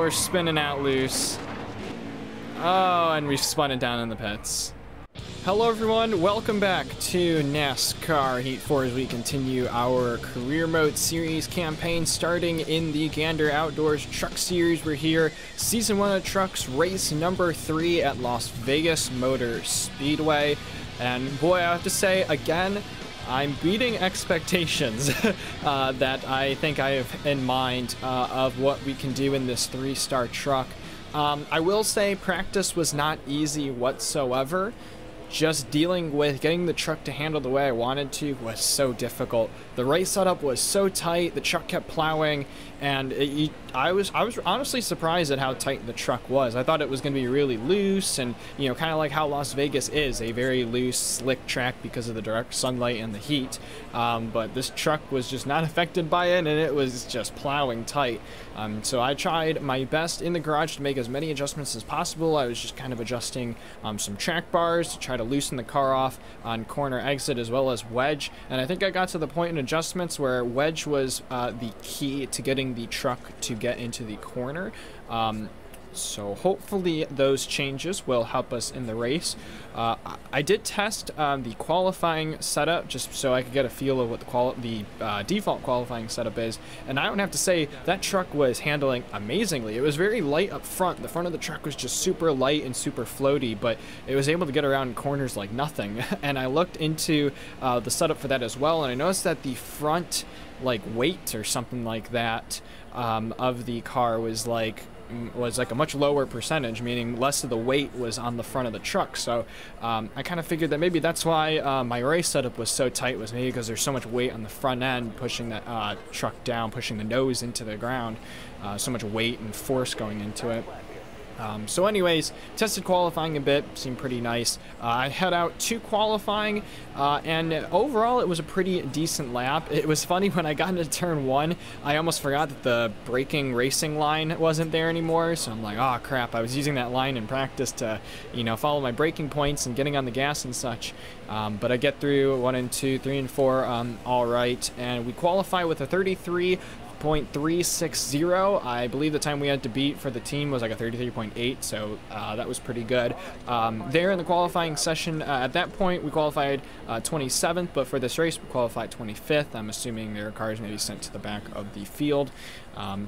we're spinning out loose. Oh, and we've spun it down in the pits. Hello everyone, welcome back to NASCAR Heat 4 as we continue our career mode series campaign starting in the Gander Outdoors Truck Series. We're here, season 1 of trucks, race number 3 at Las Vegas Motor Speedway. And boy, I have to say again, I'm beating expectations that I think I have in mind of what we can do in this 3-star truck. I will say practice was not easy whatsoever. Just dealing with getting the truck to handle the way I wanted to was so difficult. The race setup was so tight, the truck kept plowing, and I was honestly surprised at how tight the truck was. I thought it was going to be really loose and, you know, kind of like how Las Vegas is, a very loose, slick track because of the direct sunlight and the heat. But this truck was just not affected by it, and it was just plowing tight. So I tried my best in the garage to make as many adjustments as possible. I was just kind of adjusting some track bars to try to loosen the car off on corner exit as well as wedge. And I think I got to the point in adjustments where wedge was the key to getting the truck to get into the corner. So hopefully those changes will help us in the race. I did test the qualifying setup just so I could get a feel of what the default qualifying setup is, and I don't have to say that truck was handling amazingly. It was very light up front. The front of the truck was just super light and super floaty, but it was able to get around corners like nothing. And I looked into the setup for that as well, and I noticed that the front weight or something like that of the car was like a much lower percentage, meaning less of the weight was on the front of the truck. So I kind of figured that maybe that's why my race setup was so tight, was maybe because there's so much weight on the front end pushing that truck down, pushing the nose into the ground, so much weight and force going into it. So anyways, tested qualifying a bit, seemed pretty nice. I head out to qualifying, and overall it was a pretty decent lap. It was funny, when I got into turn 1, I almost forgot that the braking racing line wasn't there anymore, so I'm like, oh crap, I was using that line in practice to, you know, follow my braking points and getting on the gas and such. But I get through 1 and 2, 3 and 4 all right, and we qualify with a 33.360. I believe the time we had to beat for the team was like a 33.8, so that was pretty good. There in the qualifying session, at that point we qualified 27th, but for this race we qualified 25th. I'm assuming their cars may be sent to the back of the field.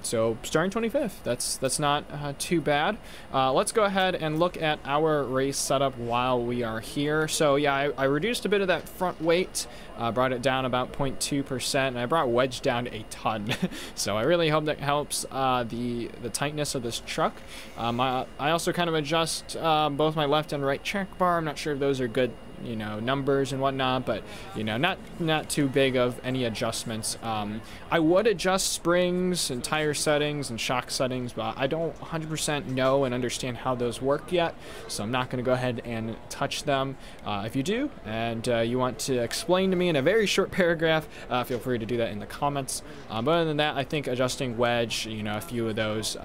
So starting 25th, that's not too bad. Let's go ahead and look at our race setup while we are here. So yeah, I reduced a bit of that front weight, brought it down about 0.2%, and I brought wedge down a ton. So I really hope that helps the tightness of this truck. I also kind of adjust both my left and right track bar. I'm not sure if those are good, you know, numbers and whatnot, but you know, not too big of any adjustments. I would adjust springs and tire settings and shock settings, but I don't 100% know and understand how those work yet, so I'm not going to go ahead and touch them. If you do and you want to explain to me in a very short paragraph, feel free to do that in the comments. But other than that, I think adjusting wedge, you know, a few of those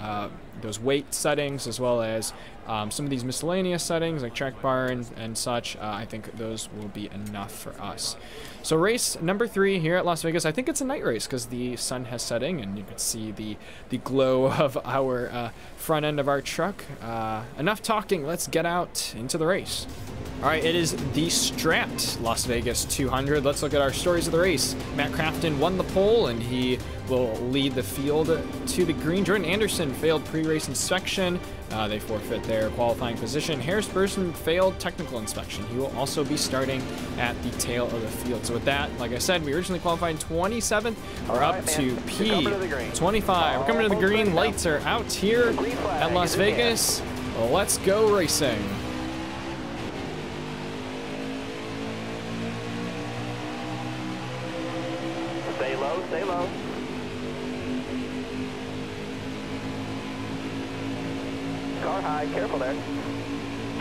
weight settings, as well as some of these miscellaneous settings like track bar and such, I think those will be enough for us. So race number 3 here at Las Vegas. I think it's a night race because the sun has setting and you can see the glow of our front end of our truck. Enough talking, let's get out into the race. All right, it is the Strat Las Vegas 200. Let's look at our stories of the race. Matt Crafton won the pole, and he will lead the field to the green. Jordan Anderson failed pre-race inspection. They forfeit their qualifying position. Harris Burson failed technical inspection. He will also be starting at the tail of the field. So with that, like I said, we originally qualified 27th. We're up to P25. We're coming to the green. Lights are out here at Las Vegas. Let's go racing. Stay low, stay low. Car high, careful there.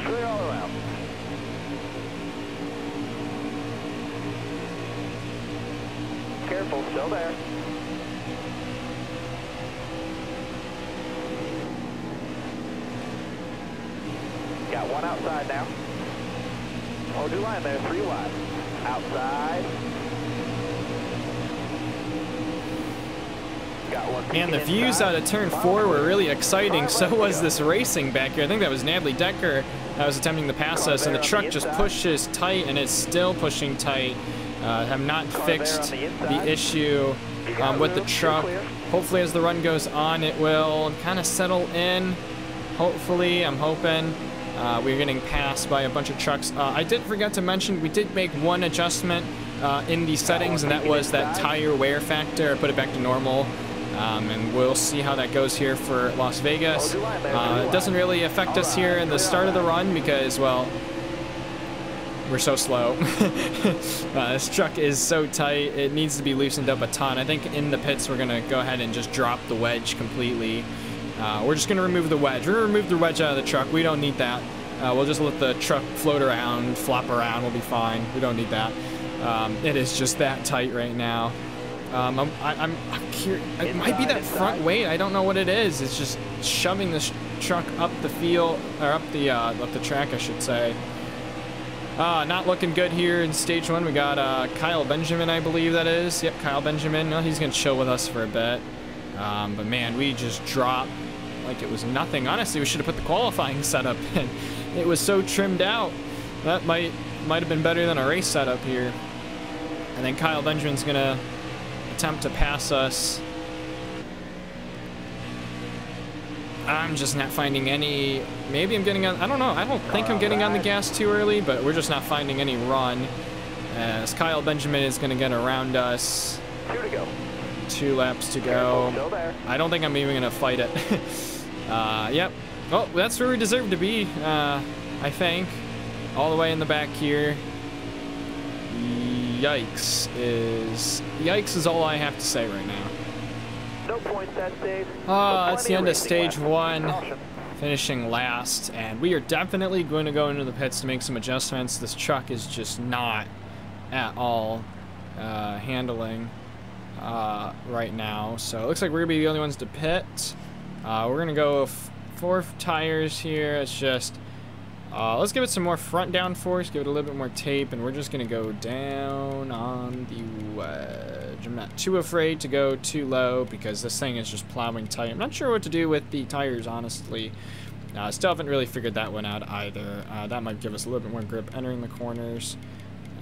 Clear all around. Careful, still there. Got one outside now. Hold your line there, 3 wide. Outside. And the views out of turn 4 were really exciting. So was this racing back here. I think that was Natalie Decker that was attempting to pass us, and the truck just pushes tight, and it's still pushing tight. Have not fixed the issue with the truck. Hopefully as the run goes on, it will kind of settle in. Hopefully, I'm hoping. We're getting passed by a bunch of trucks. I did forget to mention, we did make one adjustment in the settings, and that was that tire wear factor. I put it back to normal. And we'll see how that goes here for Las Vegas. It doesn't really affect us here in the start of the run because, well, we're so slow. This truck is so tight. It needs to be loosened up a ton. I think in the pits we're going to go ahead and just drop the wedge completely. We're just going to remove the wedge. We're going to remove the wedge out of the truck. We don't need that. We'll just let the truck float around, flop around. We'll be fine. We don't need that. It is just that tight right now. I'm curious. It might be that front weight. I don't know what it is. It's just shoving this truck up the field, or up the track, I should say. Not looking good here in stage 1. We got Kyle Benjamin, I believe that is. Yep, Kyle Benjamin. Well, he's gonna chill with us for a bit. But man, we just dropped like it was nothing. Honestly, we should have put the qualifying setup in. It was so trimmed out. That might have been better than a race setup here. And then Kyle Benjamin's gonna attempt to pass us. I'm just not finding any. Maybe I'm getting on. I don't know. I don't think I'm getting on the gas too early, but we're just not finding any run. As Kyle Benjamin is going to get around us. 2 to go. 2 laps to go. I don't think I'm even going to fight it. Yep. Well, that's where we deserve to be, I think. All the way in the back here. Yikes is all I have to say right now. No points that stage. That's the end of stage 1, finishing last, and we are definitely going to go into the pits to make some adjustments. This truck is just not at all handling right now, so it looks like we're gonna be the only ones to pit. We're gonna go 4 tires here. It's just let's give it some more front downforce, give it a little bit more tape, and we're just gonna go down on the wedge. I'm not too afraid to go too low because this thing is just plowing tight. I'm not sure what to do with the tires, honestly. Still haven't really figured that one out either. That might give us a little bit more grip entering the corners,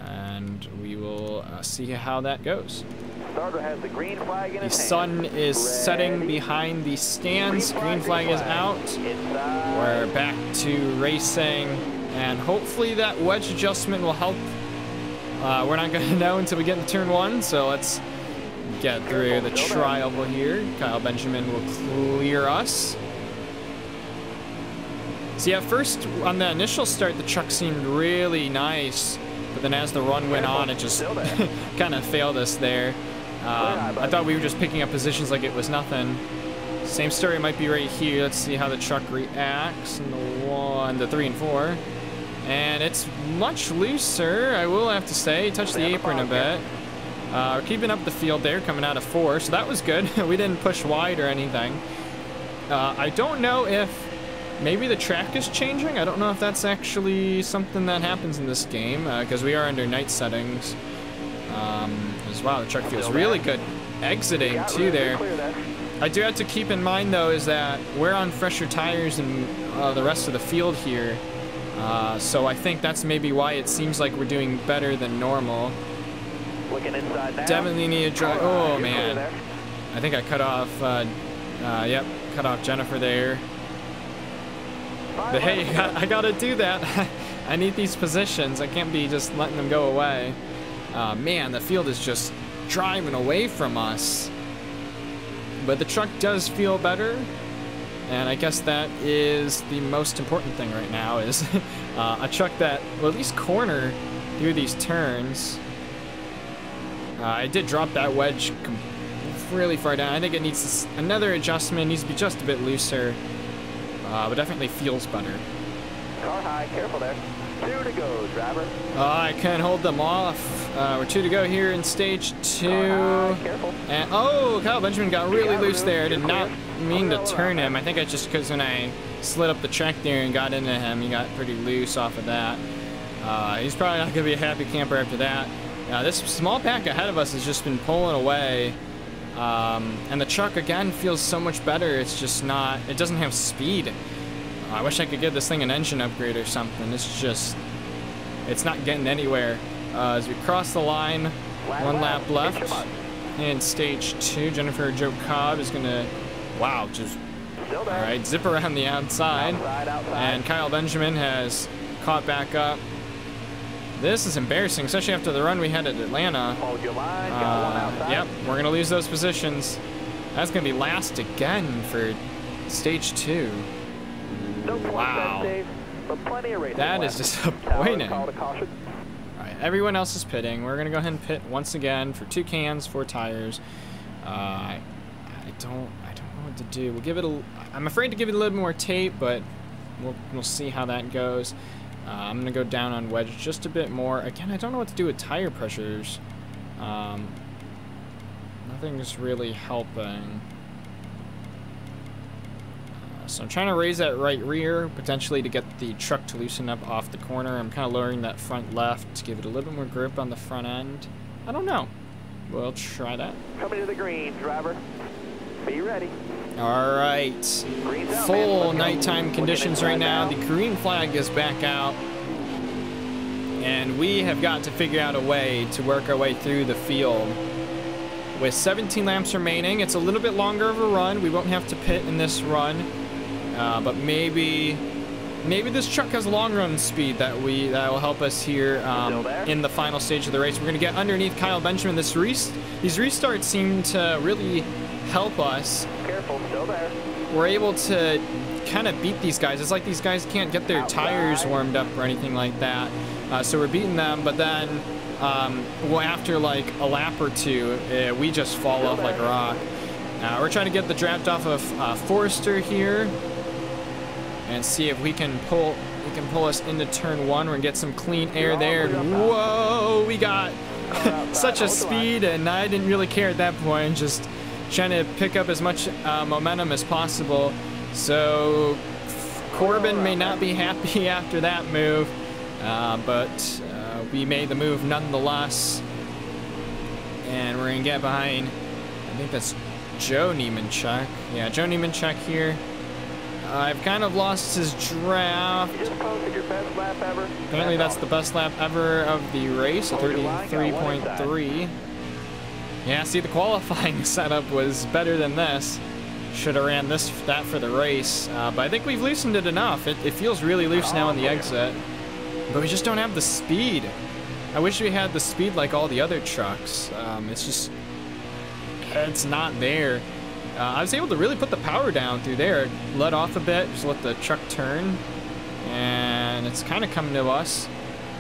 and we will see how that goes. Starter has the green flag in his hand. The sun is setting behind the stands. Green flag is out. We're back to racing, and hopefully that wedge adjustment will help. We're not going to know until we get into turn 1, so let's get through the trial here. Kyle Benjamin will clear us. See, at first, on the initial start, the truck seemed really nice, but then as the run went on, it just kind of failed us there. I thought we were just picking up positions like it was nothing. Same story might be right here. Let's see how the truck reacts in the 3 and 4. And it's much looser, I will have to say. Touched the apron a bit. We're keeping up the field there, coming out of 4, so that was good. We didn't push wide or anything. I don't know if maybe the track is changing. I don't know if that's actually something that happens in this game, because we are under night settings. As well, the truck feels really good exiting too there. I do have to keep in mind though is that we're on fresher tires than the rest of the field here. So I think that's maybe why it seems like we're doing better than normal. Looking inside now. Definitely need to drive. Oh man, I think I cut off. Yep, cut off Jennifer there. But hey, I gotta do that. I need these positions. I can't be just letting them go away. Man, the field is just driving away from us. But the truck does feel better. And I guess that is the most important thing right now is a truck that will at least corner through these turns. I did drop that wedge really far down. I think it needs another adjustment. It needs to be just a bit looser. But definitely feels better. Car high, careful there. 2 to go, driver. I can't hold them off. We're 2 to go here in stage 2. Careful. And oh, Kyle Benjamin got really loose there. I did not mean to turn him. I think I just because when I slid up the track there and got into him, he got pretty loose off of that. He's probably not going to be a happy camper after that. This small pack ahead of us has just been pulling away. And the truck, again, feels so much better. It's just not, it doesn't have speed. I wish I could give this thing an engine upgrade or something. It's not getting anywhere. As we cross the line, one lap left. In stage 2, Jennifer Jo Cobb is gonna, wow, just, all right, zip around the outside. And Kyle Benjamin has caught back up. This is embarrassing, especially after the run we had at Atlanta. Yep, we're gonna lose those positions. That's gonna be last again for stage 2. Wow, that is disappointing. All right, everyone else is pitting. We're gonna go ahead and pit once again for 2 cans, 4 tires. I don't know what to do. We'll give it I'm afraid to give it a little more tape, but we'll see how that goes. I'm gonna go down on wedge just a bit more. Again, I don't know what to do with tire pressures. Nothing's really helping. So I'm trying to raise that right rear, potentially to get the truck to loosen up off the corner. I'm kind of lowering that front left to give it a little bit more grip on the front end. I don't know. We'll try that. Coming to the green, driver. Be ready. All right. Full nighttime conditions right now. The green flag is back out. And we have got to figure out a way to work our way through the field. With 17 laps remaining, it's a little bit longer of a run. We won't have to pit in this run. But maybe this truck has long run speed that will help us here in the final stage of the race. We're going to get underneath Kyle Benjamin. These restarts seem to really help us. Careful, still there. We're able to kind of beat these guys. It's like these guys can't get their tires warmed up or anything like that. So we're beating them, but then after like a lap or 2, we just fall off like a rock. We're trying to get the draft off of Forrester here and see if we can pull us into turn 1. We're gonna get some clean air there. Whoa, we got such a speed, and I didn't really care at that point. Just trying to pick up as much momentum as possible. So Corbin may not be happy after that move, but we made the move nonetheless. And we're gonna get behind, I think that's Joe Niemanchuk. Yeah, Joe Niemanchuk here. I've kind of lost his draft. You just posted your best lap ever. Apparently that's the best lap ever of the race, a 33.3. Yeah, see, the qualifying setup was better than this. Should have ran that for the race. But I think we've loosened it enough. It feels really loose now on the exit. But we just don't have the speed. I wish we had the speed like all the other trucks. It's not there. I was able to really put the power down through there. Let off a bit, just let the truck turn. And it's kind of coming to us.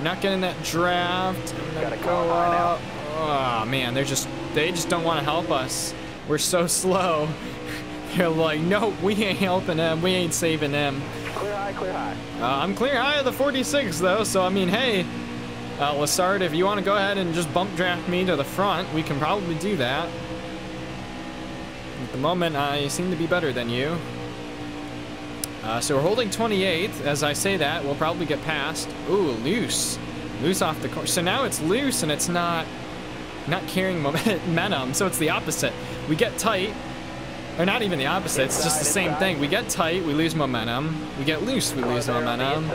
Not getting that draft. I'm gonna go up. Oh man, they just don't want to help us. We're so slow. They're like, nope, we ain't helping him. We ain't saving him. Clear high, clear high. I'm clear high of the 46 though, so I mean, hey, Lassard, if you want to go ahead and just bump draft me to the front, we can probably do that. At the moment, I seem to be better than you. So we're holding 28th. As I say that, we'll probably get past. Ooh, loose. Loose off the course. So now it's loose and it's not carrying momentum. So it's the opposite. We get tight. Or not even the opposite. It's just the same thing. We get tight, we lose momentum. We get loose, we lose momentum.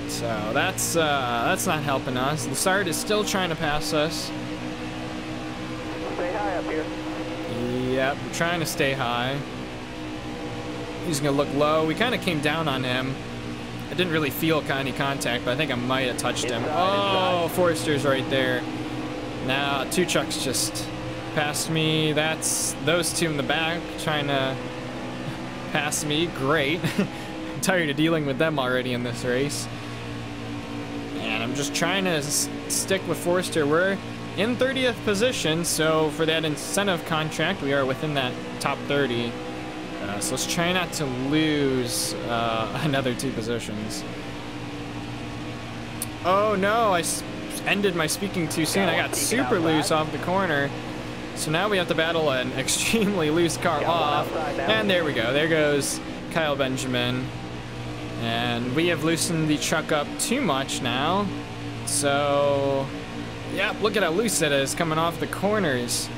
So that's not helping us. Lassard is still trying to pass us. Stay high up here. Yep, we're trying to stay high. He's gonna look low. We kind of came down on him. I didn't really feel any contact, but I think I might have touched him. Oh, Forrester's right there. Now 2 trucks just passed me. That's those 2 in the back trying to pass me. Great. I'm tired of dealing with them already in this race. And I'm just trying to stick with Forrester. We're in 30th position, so for that incentive contract, we are within that top 30. So let's try not to lose another 2 positions. Oh no, I ended my speaking too soon. I got super loose off the corner. So now we have to battle an extremely loose car off. And there we go. There goes Kyle Benjamin. And we have loosened the truck up too much now. So Yep, look at how loose it is coming off the corners.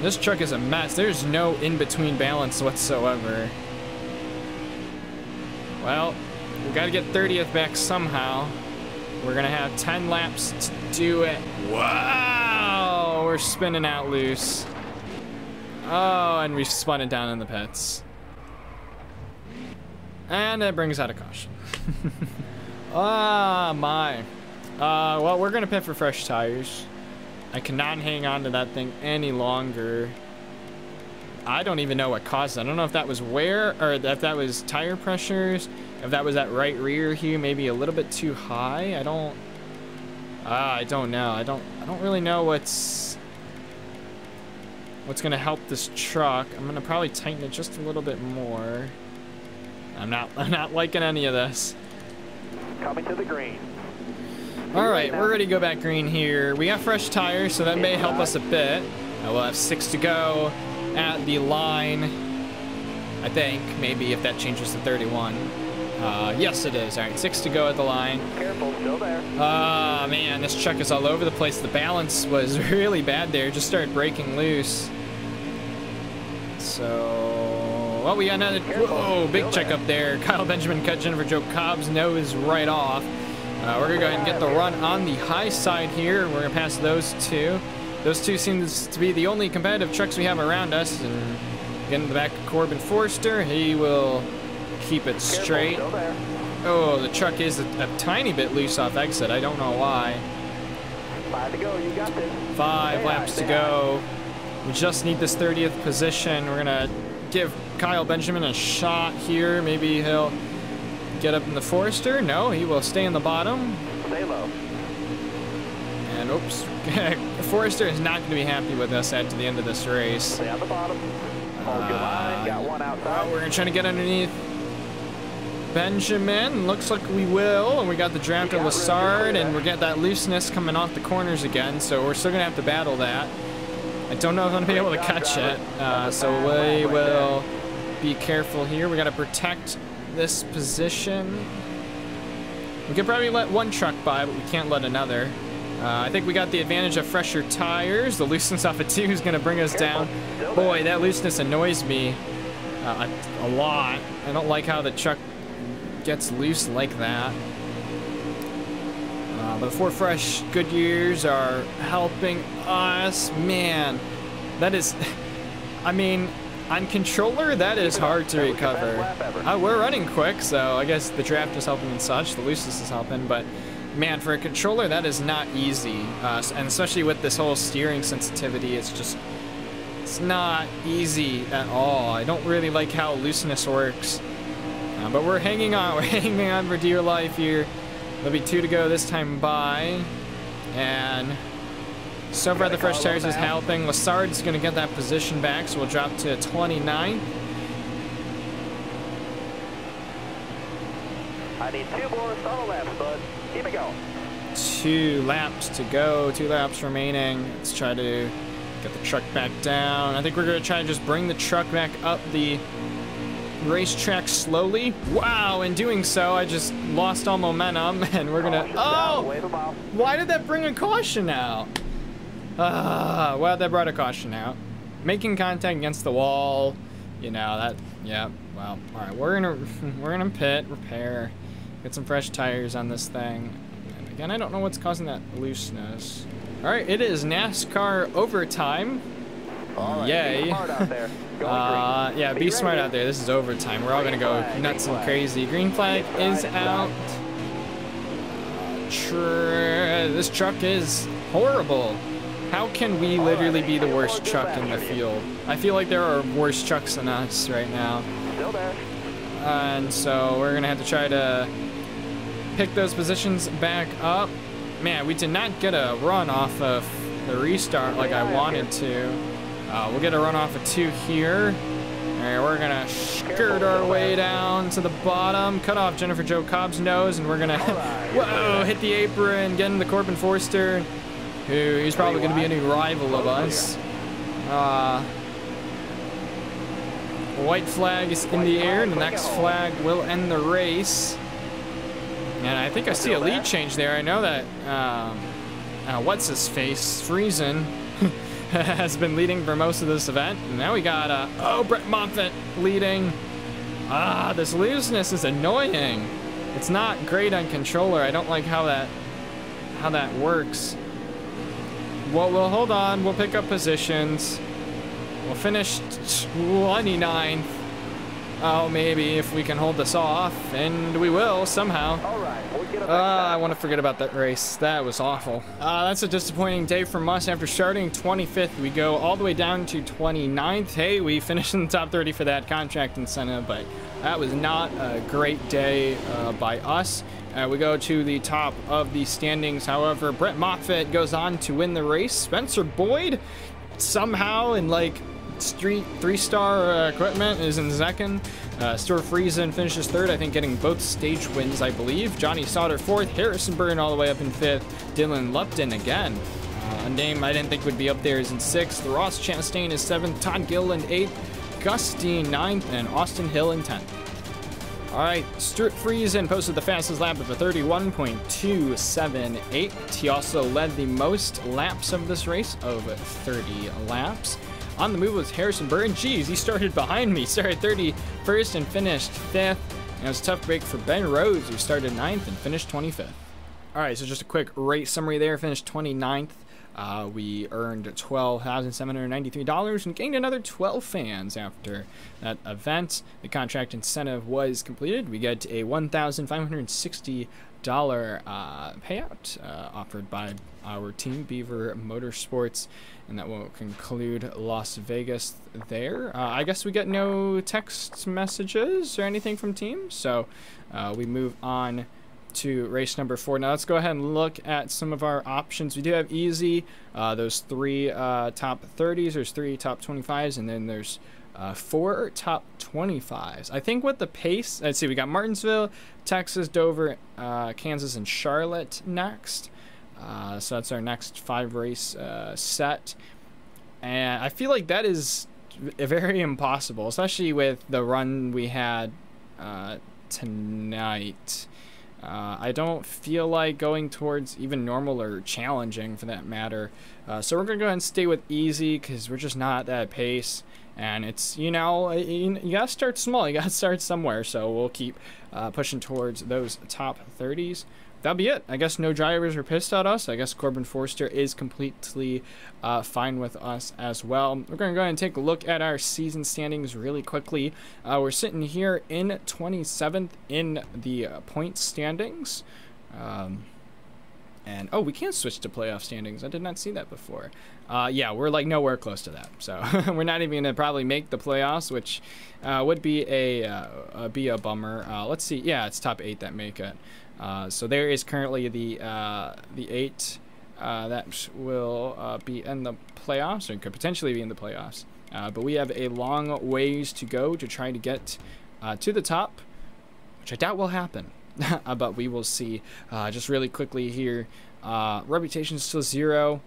This truck is a mess. There's no in-between balance whatsoever. Well, we gotta get 30th back somehow. We're gonna have 10 laps to do it. Wow, we're spinning out loose. Oh, and we've spun it down in the pits. And it brings out a caution. Ah, my. Well, we're gonna pit for fresh tires. I cannot hang on to that thing any longer. I don't even know what caused it. I don't know if that was wear, or if that was tire pressures, if that was that right rear here, maybe a little bit too high. I don't know. I don't really know what's gonna help this truck. I'm gonna probably tighten it just a little bit more. I'm not liking any of this. Coming to the green. All right, we're ready to go back green here. We got fresh tires, so that may help us a bit. We'll have 6 to go at the line. I think, maybe, if that changes to 31. Yes, it is. All right, 6 to go at the line. Careful, still there. Man, this truck is all over the place. The balance was really bad there. It just started breaking loose. So, well, we got another, whoa, big check up there. Kyle Benjamin cut Jennifer Jo Cobb's nose right off. We're gonna go ahead and get the run on the high side here. We're gonna pass those two. Those two seems to be the only competitive trucks we have around us. And get in the back of Corbin Forster. He will keep it straight. Oh, the truck is a tiny bit loose off exit. I don't know why. 5 to go. You got this. 5 laps to go. We just need this 30th position. We're gonna give Kyle Benjamin a shot here. Maybe he'll get up in the Forester. No, he will stay in the bottom. Stay low. And oops, Forester is not going to be happy with us at the end of this race. Stay on the bottom. Hold your line. Got one outside. We're going to try to get underneath Benjamin. Looks like we will. And we got the draft of Lassard, and we're getting that looseness coming off the corners again. So we're still going to have to battle that. I don't know if I'm going to be able to catch it. So we will be careful here. We got to protect this position. We could probably let one truck by, but we can't let another. I think we got the advantage of fresher tires. The looseness off of 2 is going to bring us down. Boy, that looseness annoys me a lot. I don't like how the truck gets loose like that. But the 4 fresh Goodyears are helping us. Man, that is, I mean, on controller, that is hard to recover. We're running quick, so I guess the draft is helping and such. The looseness is helping, but man, for a controller, that is not easy. And especially with this whole steering sensitivity, it's not easy at all. I don't really like how looseness works. But we're hanging on. We're hanging on for dear life here. There'll be 2 to go this time by. And so far, the fresh tires is helping. Lassard's going to get that position back, so we'll drop to 29. I need 2 more solo laps, bud. Keep it going. 2 laps to go. 2 laps remaining. Let's try to get the truck back down. I think we're going to try to just bring the truck back up the racetrack slowly. Wow, in doing so, I just lost all momentum, and we're going to... Oh! Why did that bring a caution out? Well, that brought a caution out. Making contact against the wall, you know, that, yeah, well, all right, we're gonna pit, repair, get some fresh tires on this thing. And again, I don't know what's causing that looseness. All right, it is NASCAR overtime. All right, yay. be smart out there. Yeah, be smart out there. This is overtime. We're all gonna go nuts and crazy. Green flag is out. This truck is horrible. How can we literally be the worst truck in the field? I feel like there are worse trucks than us right now. Still there. And so we're gonna have to try to pick those positions back up. Man, we did not get a run off of the restart like I wanted to. We'll get a run off of 2 here. All right, we're gonna skirt our way down to the bottom, cut off Jennifer Jo Cobb's nose, and we're gonna, whoa, hit the apron, get in the Corbin Forster, who he's probably gonna be a new rival of us. White flag is in the air, and the next flag will end the race. And I think I see a lead change there. I know that what's his face, Friesen, has been leading for most of this event. And now we got Brett Moffitt leading. This looseness is annoying. It's not great on controller. I don't like how that works. Well, we'll hold on. We'll pick up positions. We'll finish 29th. Oh, maybe if we can hold this off, and we will somehow. All right, we'll get I want to forget about that race. That was awful. That's a disappointing day from us. After starting 25th, we go all the way down to 29th. Hey, we finished in the top 30 for that contract incentive, but that was not a great day by us. We go to the top of the standings. However, Brett Moffitt goes on to win the race. Spencer Boyd, somehow in like three-star equipment, is in second. Stuart Friesen finishes third, I think getting both stage wins, I believe. Johnny Sauter fourth. Harrison Burton all the way up in fifth. Dylan Lupton again, a name I didn't think would be up there, is in sixth. Ross Chastain is seventh. Todd Gilliland eighth. Gus Dean ninth. And Austin Hill in 10th. All right, Stuart Friesen posted the fastest lap of a 31.278. He also led the most laps of this race of 30 laps. On the move was Harrison Burton. Geez, he started behind me. Started 31st and finished 5th. And it was a tough break for Ben Rhodes, who started 9th and finished 25th. All right, so just a quick race summary there. Finished 29th. We earned $12,793 and gained another 12 fans after that event. The contract incentive was completed. We get a $1,560 payout offered by our team, Beaver Motorsports, and that will conclude Las Vegas there. I guess we get no text messages or anything from teams, so we move on to race number 4. Now let's go ahead and look at some of our options. We do have easy, those 3 top 30s, there's 3 top 25s, and then there's 4 top 25s. I think with the pace, let's see, we got Martinsville, Texas, Dover, Kansas, and Charlotte next. So that's our next 5 race set. And I feel like that is very impossible, especially with the run we had tonight. I don't feel like going towards even normal or challenging for that matter. So we're going to go ahead and stay with easy because we're just not at that pace. And it's, you got to start small. You got to start somewhere. So we'll keep pushing towards those top 30s. That'll be it. I guess no drivers are pissed at us. I guess Corbin Forster is completely fine with us as well. We're going to go ahead and take a look at our season standings really quickly. We're sitting here in 27th in the point standings. And, oh, we can switch to playoff standings. I did not see that before. Yeah, we're like nowhere close to that. So we're not even going to probably make the playoffs, which would be a bummer. Let's see. Yeah, it's top 8 that make it. So there is currently the 8 that will be in the playoffs, or could potentially be in the playoffs. But we have a long ways to go to try to get to the top, which I doubt will happen. But we will see. Just really quickly here, reputation is still 0.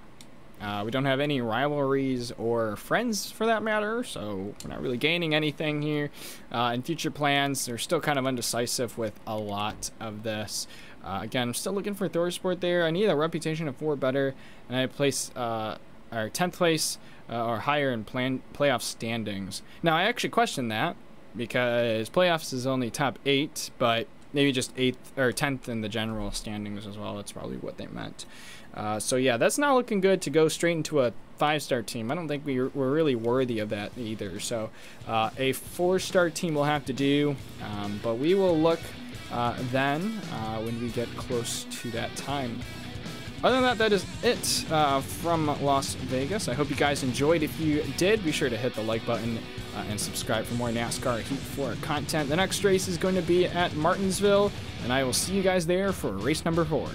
We don't have any rivalries or friends for that matter, so we're not really gaining anything here. In future plans, they're still kind of undecisive with a lot of this. Again, I'm still looking for ThorSport there. I need a reputation of 4 better, and I place our 10th place or higher in playoff standings. Now, I actually question that because playoffs is only top 8, but maybe just 8th or 10th in the general standings as well. That's probably what they meant. So yeah, that's not looking good to go straight into a 5-star team. I don't think we're really worthy of that either. So a 4-star team will have to do, but we will look then when we get close to that time. Other than that, that is it from Las Vegas. I hope you guys enjoyed. If you did, be sure to hit the like button and subscribe for more NASCAR Heat 4 content. The next race is going to be at Martinsville, and I will see you guys there for race number 4.